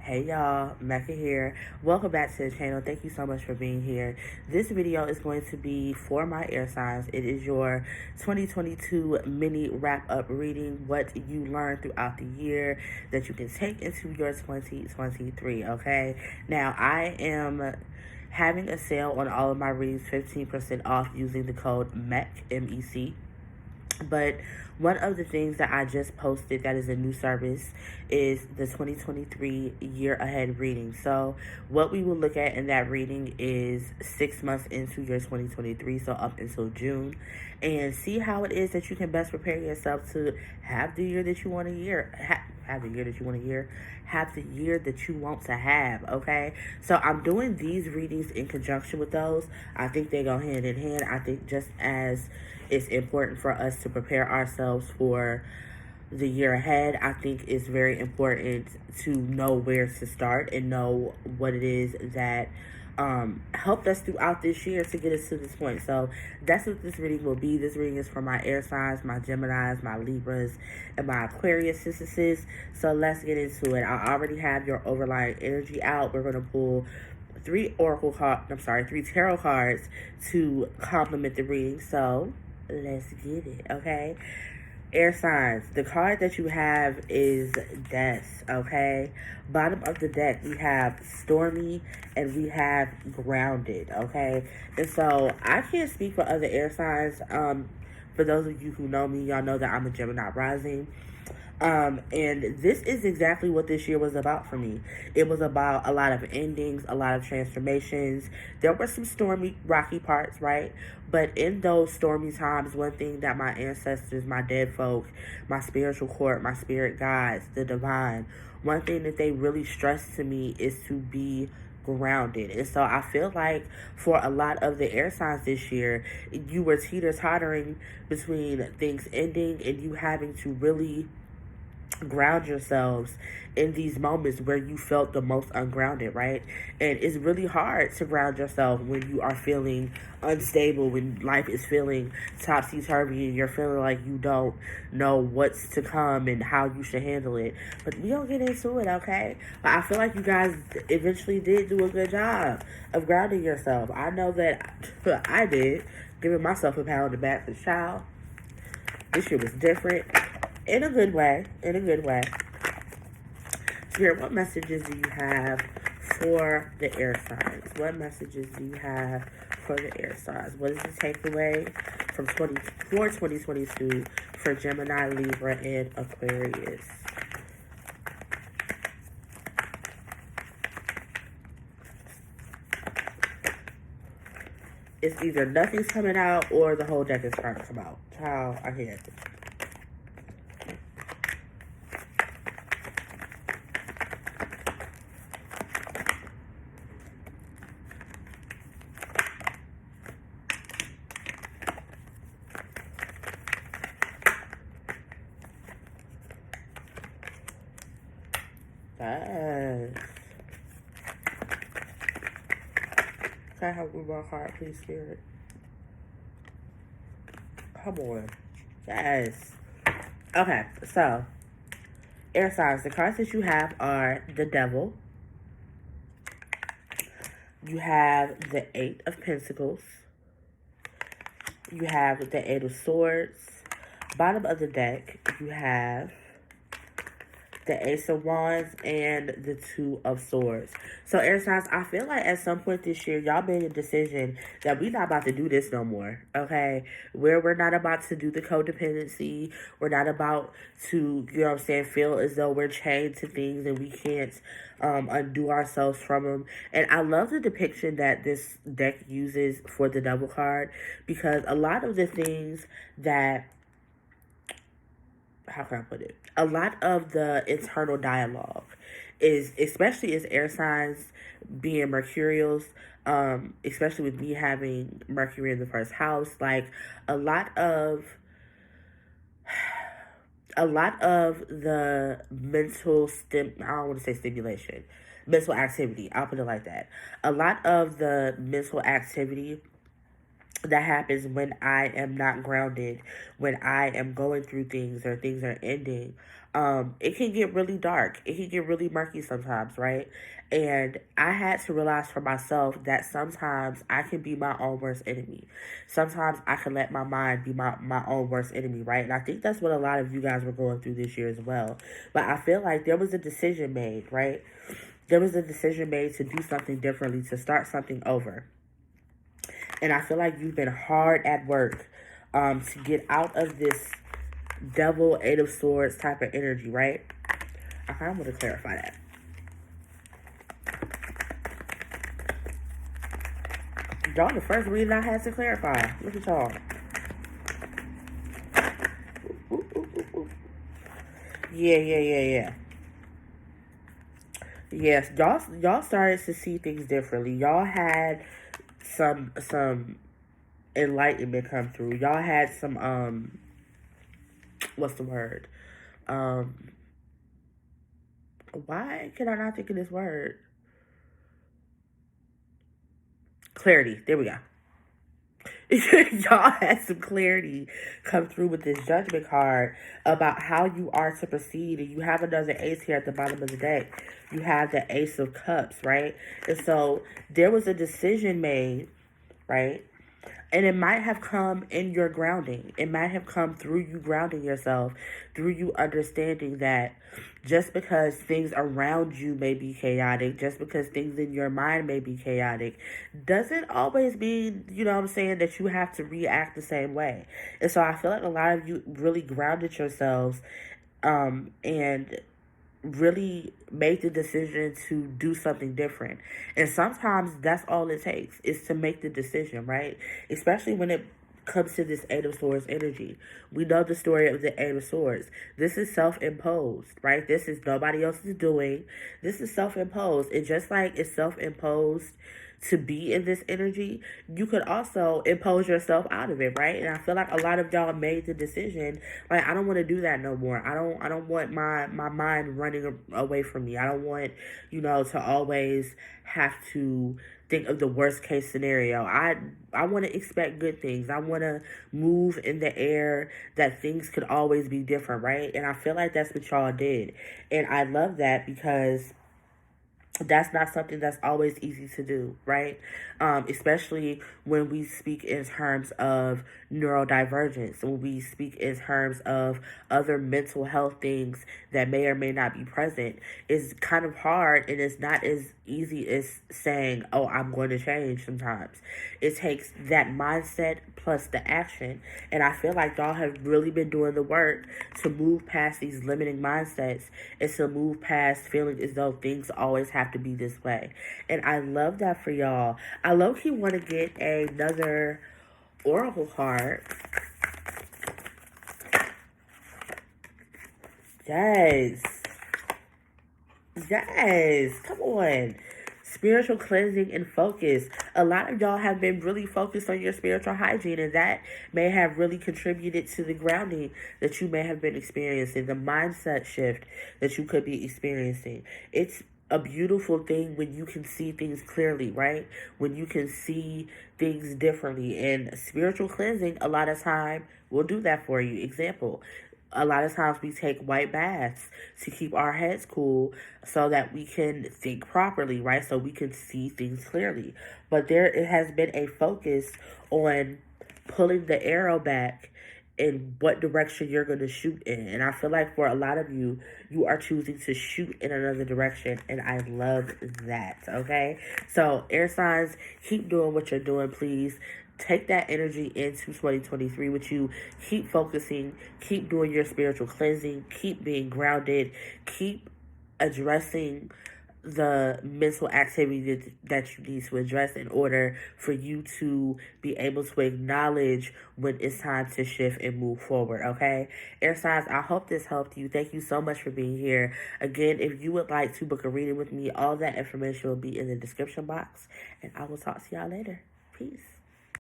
Hey y'all, Mecca here. Welcome back to the channel. Thank you so much for being here. This video is going to be for my air signs. It is your 2022 mini wrap up reading, what you learned throughout the year that you can take into your 2023, okay? Now, I am having a sale on all of my readings, 15% off using the code MEC, M-E-C. But one of the things that I just posted that is a new service is the 2023 year ahead reading. So what we will look at in that reading is 6 months into your 2023, so up until June, and see how it is that you can best prepare yourself to have the year that you want to have the year that you want to hear, have the year that you want to have, okay? So I'm doing these readings in conjunction with those. I think they go hand in hand. I think just as it's important for us to prepare ourselves for the year ahead, I think it's very important to know where to start and know what it is that helped us throughout this year to get us to this point. So that's what this reading will be. This reading is for my air signs, my Geminis, my Libras, and my Aquarius sisters. So let's get into it. I already have your overlying energy out. We're going to pull three tarot cards to complement the reading. So let's get it, okay? Air signs, the card that you have is Death, okay? Bottom of the deck, we have Stormy and we have Grounded, okay? And so I can't speak for other air signs. For those of you who know me, y'all know that I'm a Gemini rising. And this is exactly what this year was about for me. It was about a lot of endings, a lot of transformations. There were some stormy, rocky parts, right? But in those stormy times, one thing that my ancestors, my dead folk, my spiritual court, my spirit guides, the divine, one thing that they really stressed to me is to be grounded. And so I feel like for a lot of the air signs this year, you were teeter-tottering between things ending and you having to really ground yourselves in these moments where you felt the most ungrounded, right? And it's really hard to ground yourself when you are feeling unstable, when life is feeling topsy-turvy and you're feeling like you don't know what's to come and how you should handle it. But we don't get into it, okay? But I feel like you guys eventually did do a good job of grounding yourself. I know that I did, giving myself a pat on the back for child. This year was different. In a good way. Spirit, what messages do you have for the air signs? What messages do you have for the air signs? What is the takeaway for 2022 for Gemini, Libra, and Aquarius? It's either nothing's coming out or the whole deck is trying to come out. Child, I can't. Yes. Can I have one more card, please, Spirit? Come on. Yes. Okay, so air signs, the cards that you have are the Devil. You have the Eight of Pentacles. You have the Eight of Swords. Bottom of the deck, you have the Ace of Wands and the Two of Swords. So air signs, I feel like at some point this year, y'all made a decision that we're not about to do this no more, okay? We're not about to do the codependency. We're not about to, you know what I'm saying, feel as though we're chained to things and we can't undo ourselves from them. And I love the depiction that this deck uses for the Devil card, because a lot of the things that, how can I put it? A lot of the internal dialogue is, especially as air signs being Mercurials, especially with me having Mercury in the first house, like a lot of the I don't want to say stimulation, mental activity, I'll put it like that. A lot of the mental activity that happens when I am not grounded, when I am going through things or things are ending. It can get really dark. It can get really murky sometimes, right? And I had to realize for myself that sometimes I can be my own worst enemy. Sometimes I can let my mind be my own worst enemy, right? And I think that's what a lot of you guys were going through this year as well. But I feel like there was a decision made, right? There was a decision made to do something differently, to start something over. And I feel like you've been hard at work to get out of this devil, eight of swords type of energy, right? I kind of want to clarify that. Y'all, the first reading I had to clarify. Look at y'all. Ooh, ooh, ooh, ooh. Yeah. Yes, y'all started to see things differently. Y'all had some enlightenment come through. Y'all had some what's the word? Um why can I not think of this word? Clarity. There we go. Y'all had some clarity come through with this judgment card about how you are to proceed. And you have another ace here at the bottom of the deck. You have the Ace of Cups, right? And so there was a decision made, right? And it might have come in your grounding. It might have come through you grounding yourself, through you understanding that just because things around you may be chaotic, just because things in your mind may be chaotic, doesn't always mean, you know what I'm saying, that you have to react the same way. And so I feel like a lot of you really grounded yourselves and really made the decision to do something different. And sometimes that's all it takes is to make the decision, right? Especially when it comes to this Eight of Swords energy. We know the story of the Eight of Swords. This is self-imposed, right? This is nobody else's doing. This is self-imposed. And just like it's self-imposed to be in this energy, you could also impose yourself out of it, right? And I feel like a lot of y'all made the decision, like, I don't want to do that no more. I don't want my mind running away from me. I don't want, to always have to think of the worst case scenario. I want to expect good things. I want to move in the air that things could always be different, right? And I feel like that's what y'all did. And I love that because that's not something that's always easy to do, right? Especially when we speak in terms of neurodivergence, when we speak in terms of other mental health things that may or may not be present. It's kind of hard, and it's not as easy as saying, oh, I'm going to change sometimes. It takes that mindset plus the action. And I feel like y'all have really been doing the work to move past these limiting mindsets and to move past feeling as though things always have to be this way. And I love that for y'all. I low-key want to get another oracle card. Yes. Yes. Come on. Spiritual cleansing and focus. A lot of y'all have been really focused on your spiritual hygiene, and that may have really contributed to the grounding that you may have been experiencing, the mindset shift that you could be experiencing. It's a beautiful thing when you can see things clearly, right? When you can see things differently. And spiritual cleansing, a lot of time, will do that for you. Example, a lot of times we take white baths to keep our heads cool so that we can think properly, right? So we can see things clearly. But there it has been a focus on pulling the arrow back in what direction you're going to shoot in. And I feel like for a lot of you, you are choosing to shoot in another direction. And I love that, okay? So air signs, keep doing what you're doing, please. Take that energy into 2023 with you. Keep focusing. Keep doing your spiritual cleansing. Keep being grounded. Keep addressing the mental activity that you need to address in order for you to be able to acknowledge when it's time to shift and move forward, okay? Air signs, I hope this helped you. Thank you so much for being here. Again, if you would like to book a reading with me, all that information will be in the description box, and I will talk to y'all later. Peace.